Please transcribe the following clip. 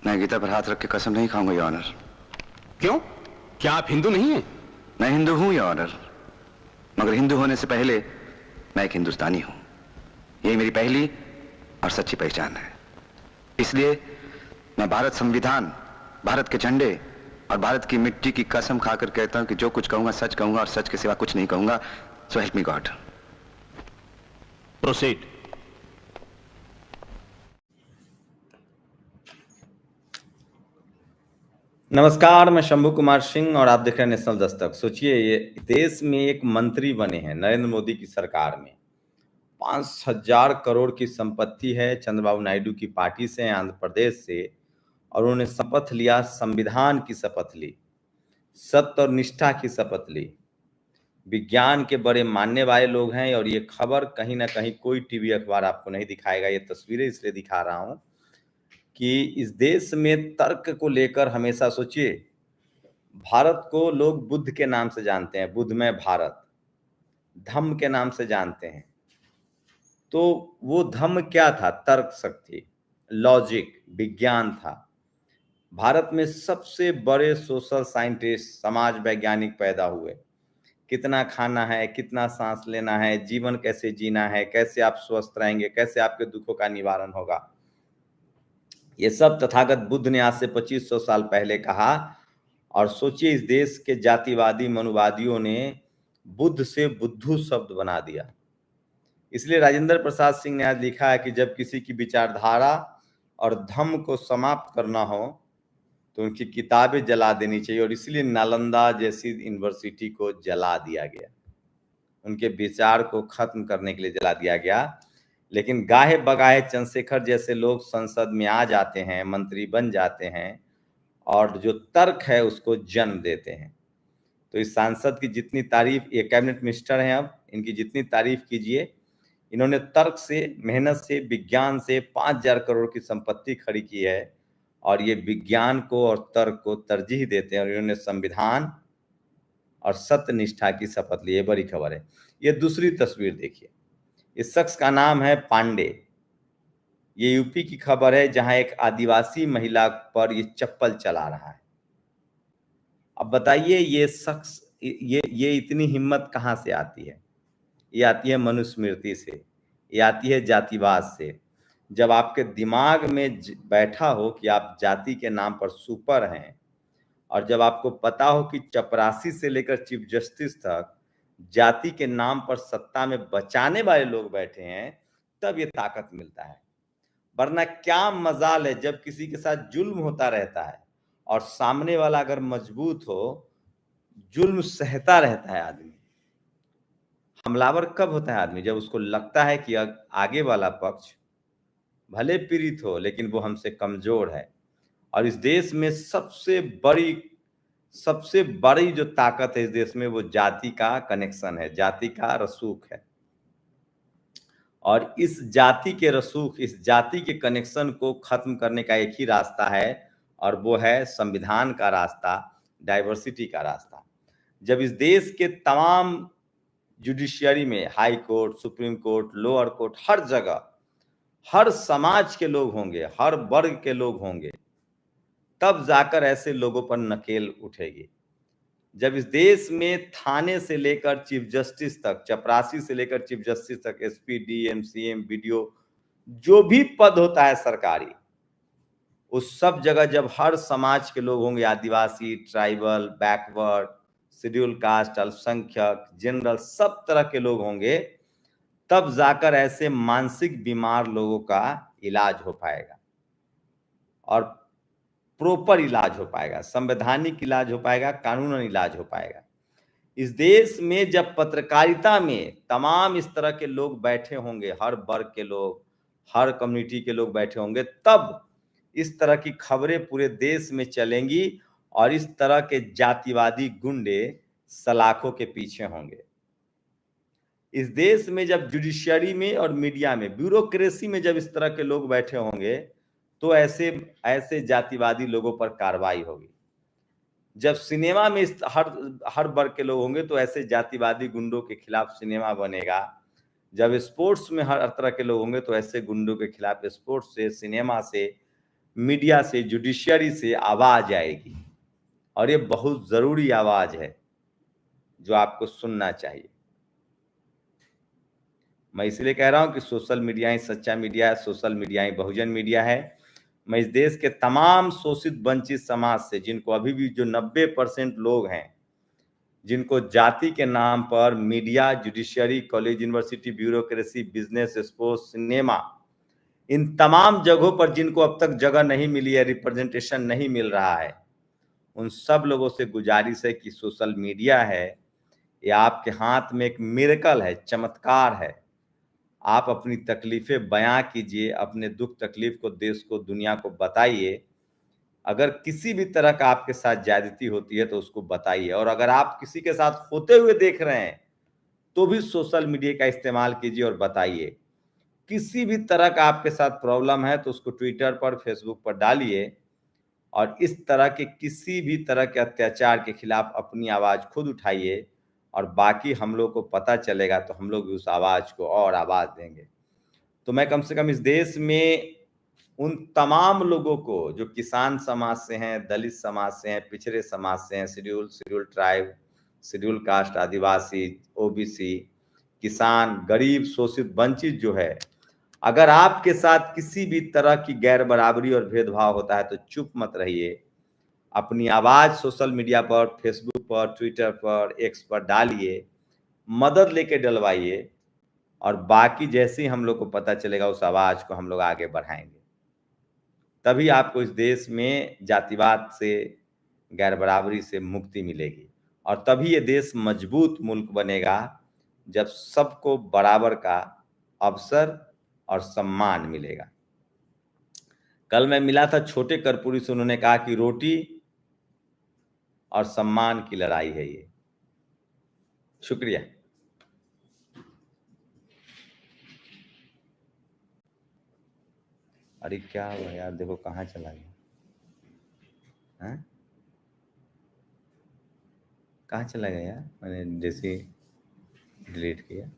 मैं गीता पर हाथ रख के कसम नहीं खाऊंगा, योर ऑनर। क्यों? क्या आप हिंदू नहीं हैं? मैं हिंदू हूं, योर ऑनर, मगर हिंदू होने से पहले मैं एक हिंदुस्तानी हूं। यही मेरी पहली और सच्ची पहचान है। इसलिए मैं भारत संविधान, भारत के झंडे और भारत की मिट्टी की कसम खाकर कहता हूं कि जो कुछ कहूंगा सच कहूंगा और सच के सिवा कुछ नहीं कहूंगा। So help me God. Proceed. नमस्कार, मैं शंभू कुमार सिंह और आप देख रहे हैं नेशनल दस्तक। सोचिए, ये देश में एक मंत्री बने हैं नरेंद्र मोदी की सरकार में। 5,000 करोड़ की संपत्ति है, चंद्रबाबू नायडू की पार्टी से, आंध्र प्रदेश से, और उन्होंने शपथ लिया, संविधान की शपथ ली, सत्य और निष्ठा की शपथ ली। विज्ञान के बड़े मानने वाले लोग हैं और ये खबर कहीं ना कहीं कोई टीवी अखबार आपको नहीं दिखाएगा। ये तस्वीरें इसलिए दिखा रहा हूं कि इस देश में तर्क को लेकर हमेशा सोचिए, भारत को लोग बुद्ध के नाम से जानते हैं, बुद्धमय भारत, धम्म के नाम से जानते हैं। तो वो धम्म क्या था? तर्क शक्ति, लॉजिक, विज्ञान था। भारत में सबसे बड़े सोशल साइंटिस्ट, समाज वैज्ञानिक पैदा हुए। कितना खाना है, कितना सांस लेना है, जीवन कैसे जीना है, कैसे आप स्वस्थ रहेंगे, कैसे आपके दुखों का निवारण होगा, ये सब तथागत बुद्ध ने आज से 2500 साल पहले कहा। और सोचिए, इस देश के जातिवादी मनुवादियों ने बुद्ध से बुद्धू शब्द बना दिया। इसलिए राजेंद्र प्रसाद सिंह ने आज लिखा है कि जब किसी की विचारधारा और धम्म को समाप्त करना हो तो उनकी किताबें जला देनी चाहिए, और इसलिए नालंदा जैसी यूनिवर्सिटी को जला दिया गया, उनके विचार को खत्म करने के लिए जला दिया गया। लेकिन गाहे बगाहे चंद्रशेखर जैसे लोग संसद में आ जाते हैं, मंत्री बन जाते हैं और जो तर्क है उसको जन्म देते हैं। तो इस सांसद की जितनी तारीफ, ये कैबिनेट मिनिस्टर हैं, अब इनकी जितनी तारीफ कीजिए, इन्होंने तर्क से, मेहनत से, विज्ञान से 5,000 करोड़ की संपत्ति खड़ी की है, और ये विज्ञान को और तर्क को तरजीह देते हैं, और इन्होंने संविधान और सत्यनिष्ठा की शपथ ली। ये बड़ी खबर है। ये दूसरी तस्वीर देखिए, इस शख्स का नाम है पांडे। ये यूपी की खबर है, जहां एक आदिवासी महिला पर ये चप्पल चला रहा है। अब बताइए, ये शख्स, ये इतनी हिम्मत कहां से आती है? ये आती है मनुस्मृति से, ये आती है जातिवाद से। जब आपके दिमाग में बैठा हो कि आप जाति के नाम पर सुपर हैं, और जब आपको पता हो कि चपरासी से लेकर चीफ जस्टिस तक जाति के नाम पर सत्ता में बचाने वाले लोग बैठे हैं, तब ये ताकत मिलता है। वरना क्या मजाल है जब किसी के साथ जुल्म होता रहता है और सामने वाला अगर मजबूत हो, जुल्म सहता रहता है आदमी। हमलावर कब होता है आदमी? जब उसको लगता है कि आगे वाला पक्ष भले पीड़ित हो लेकिन वो हमसे कमजोर है। और इस देश में सबसे बड़ी जो ताकत है इस देश में, वो जाति का कनेक्शन है, जाति का रसूख है। और इस जाति के रसूख, इस जाति के कनेक्शन को खत्म करने का एक ही रास्ता है, और वो है संविधान का रास्ता, डाइवर्सिटी का रास्ता। जब इस देश के तमाम जुडिशियरी में, high court, supreme court, lower court, हर जगह हर समाज के लोग होंगे, हर वर्ग के लोग होंगे, तब जाकर ऐसे लोगों पर नकेल उठेगी। जब इस देश में थाने से लेकर चीफ जस्टिस तक, चपरासी से लेकर चीफ जस्टिस तक, एसपी, डीएम, सीएम, बीडीओ, जो भी पद होता है सरकारी, उस सब जगह जब हर समाज के लोग होंगे, आदिवासी, ट्राइबल, बैकवर्ड, शेड्यूल कास्ट, अल्पसंख्यक, जनरल, सब तरह के लोग होंगे, तब जाकर ऐसे मानसिक बीमार लोगों का इलाज हो पाएगा, और प्रॉपर इलाज हो पाएगा, संवैधानिक इलाज हो पाएगा, कानूनन इलाज हो पाएगा। इस देश में जब पत्रकारिता में तमाम इस तरह के लोग बैठे होंगे, हर वर्ग के लोग, हर कम्युनिटी के लोग बैठे होंगे, तब इस तरह की खबरें पूरे देश में चलेंगी, और इस तरह के जातिवादी गुंडे सलाखों के पीछे होंगे। इस देश में जब जुडिशियरी में और मीडिया में, ब्यूरोक्रेसी में जब इस तरह के लोग बैठे होंगे, तो ऐसे जातिवादी लोगों पर कार्रवाई होगी। जब सिनेमा में हर वर्ग के लोग होंगे, तो ऐसे जातिवादी गुंडों के खिलाफ सिनेमा बनेगा। जब स्पोर्ट्स में हर तरह के लोग होंगे, तो ऐसे गुंडों के खिलाफ स्पोर्ट्स से, सिनेमा से, मीडिया से, जुडिशियरी से आवाज आएगी और ये बहुत जरूरी आवाज है जो आपको सुनना चाहिए। मैं इसलिए कह रहा हूं कि सोशल मीडिया ही सच्चा मीडिया है, सोशल मीडिया ही बहुजन मीडिया है। मैं इस देश के तमाम शोषित वंचित समाज से, जिनको अभी भी जो 90% लोग हैं, जिनको जाति के नाम पर media, judiciary, college, university, bureaucracy, business, sports, cinema, इन तमाम जगहों पर जिनको अब तक जगह नहीं मिली है, रिप्रेजेंटेशन नहीं मिल रहा है, उन सब लोगों से गुजारिश है कि सोशल मीडिया है, ये आपके हाथ में एक मिरेकल है, चमत्कार है। आप अपनी तकलीफें बयां कीजिए, अपने दुख तकलीफ को देश को, दुनिया को बताइए। अगर किसी भी तरह का आपके साथ ज्यादती होती है तो उसको बताइए, और अगर आप किसी के साथ होते हुए देख रहे हैं तो भी सोशल मीडिया का इस्तेमाल कीजिए और बताइए। किसी भी तरह का आपके साथ प्रॉब्लम है तो उसको ट्विटर पर, फेसबुक पर डालिए और इस तरह के किसी भी तरह के अत्याचार के खिलाफ अपनी आवाज खुद उठाइए, और बाकी हम लोग को पता चलेगा तो हम लोग भी उस आवाज को और आवाज देंगे। तो मैं कम से कम इस देश में उन तमाम लोगों को जो किसान समाज से हैं, दलित समाज से हैं, पिछड़े समाज से हैं, शेड्यूल ट्राइब, शेड्यूल कास्ट, आदिवासी, ओबीसी, किसान, गरीब, शोषित, वंचित जो है, अगर आपके साथ किसी भी तरह की गैर बराबरी और भेदभाव होता है तो चुप मत रहिए। अपनी आवाज सोशल मीडिया पर, फेसबुक पर, ट्विटर पर, एक्स पर डालिए, मदद लेके डलवाइए, और बाकी जैसे ही हम लोग को पता चलेगा उस आवाज को हम लोग आगे बढ़ाएंगे। तभी आपको इस देश में जातिवाद से, गैर बराबरी से मुक्ति मिलेगी, और तभी ये देश मजबूत मुल्क बनेगा जब सबको बराबर का अवसर और सम्मान मिलेगा। कल मैं मिला था छोटे कर्पूरी से, उन्होंने कहा कि रोटी और सम्मान की लड़ाई है ये। शुक्रिया। अरे क्या हुआ यार, देखो कहाँ चला गया, हैं? कहाँ चला गया यार, मैंने जैसे डिलीट किया।